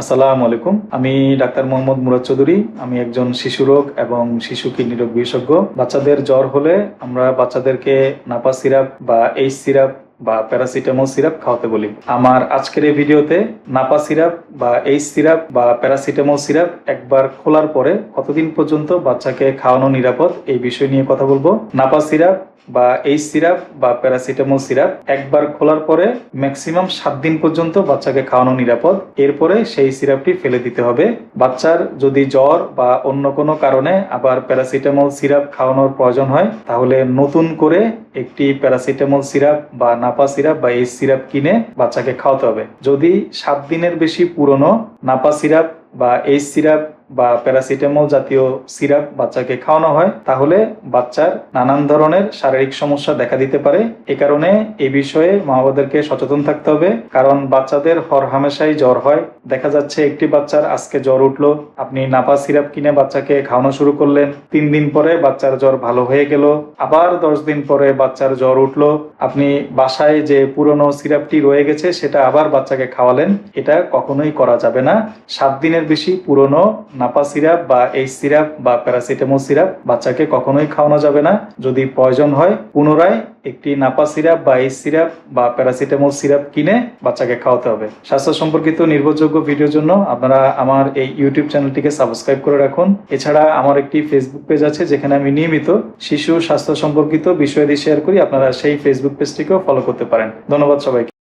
আসসালামু আলাইকুম। আমি ডাক্তার মোহাম্মদ মুরাদ চৌধুরী। আমি একজন শিশু রোগ এবং শিশু কিডনি রোগ বিশেষজ্ঞ। বাচ্চাদের জ্বর হলে আমরা বাচ্চাদেরকে নাপা সিরাপ বা এইচ সিরাপ বা প্যারাসিটামল সিরাপ খাওয়াতে বলি। আমার আজকের এই ভিডিওতে নাপা সিরাপ বা এইচ সিরাপ বা প্যারাসিটামল সিরাপ একবার খোলার পরে কতদিন পর্যন্ত বাচ্চাকে খাওয়ানো নিরাপদ এই বিষয় নিয়ে কথা বলবো। নাপা সিরাপ বা এইচ সিরাপ বা প্যারাসিটামল সিরাপ একবার খোলার পরে ম্যাক্সিমাম 7 দিন পর্যন্ত বাচ্চাকে খাওয়ানো নিরাপদ। এরপরে সেই সিরাপটি ফেলে দিতে হবে। বাচ্চার যদি জ্বর বা অন্য কোনো কারণে আবার প্যারাসিটামল সিরাপ খাওয়ানোর প্রয়োজন হয় তাহলে নতুন করে একটি প্যারাসিটামল সিরাপ বা নাপা সিরাপ বা এইচ সিরাপ কিনে বাচ্চাকে খাওয়াতে হবে। যদি 7 দিনের বেশি পুরনো নাপা সিরাপ বা এইচ সিরাপ বা প্যারাসিটামল জাতীয় সিরাপ বাচ্চাকে খাওয়ানো হয় তাহলে বাচ্চার নানান ধরনের শারীরিক সমস্যা দেখা দিতে পারে। এ কারণে এই বিষয়ে মা বাবাদেরকে সচেতন থাকতে হবে, কারণ বাচ্চাদের হরহামেশাই জ্বর হয়। দেখা যাচ্ছে একটি বাচ্চার আজকে জ্বর উঠলো, আপনি নাপা সিরাপ কিনে বাচ্চাকে খাওয়ানো শুরু করলেন, 3 দিন পরে বাচ্চার জ্বর ভালো হয়ে গেল, আবার 10 দিন পরে বাচ্চার জ্বর উঠলো, আপনি বাসায় যে পুরনো সিরাপটি রয়ে গেছে সেটা আবার বাচ্চাকে খাওয়ালেন। এটা কখনোই করা যাবে না। 7 দিনের বেশি পুরনো নাপা সিরাপ বা এইচ সিরাপ বা প্যারাসিটামল সিরাপ বাচ্চাকে কখনোই খাওয়ানো যাবে না। যদি প্রয়োজন হয় পুনরায় একটি নাপা সিরাপ বা এইচ সিরাপ বা প্যারাসিটামল সিরাপ কিনে বাচ্চাকে খাওয়াতে হবে। স্বাস্থ্য সম্পর্কিত নির্ভরযোগ্য ভিডিওর জন্য আপনারা আমার এই ইউটিউব চ্যানেলটিকে সাবস্ক্রাইব করে রাখুন। এছাড়া আমার একটি ফেসবুক পেজ আছে যেখানে আমি নিয়মিত শিশু স্বাস্থ্য সম্পর্কিত বিষয়াদি শেয়ার করি। আপনারা সেই ফেসবুক পেজটিকেও ফলো করতে পারেন। ধন্যবাদ সবাইকে।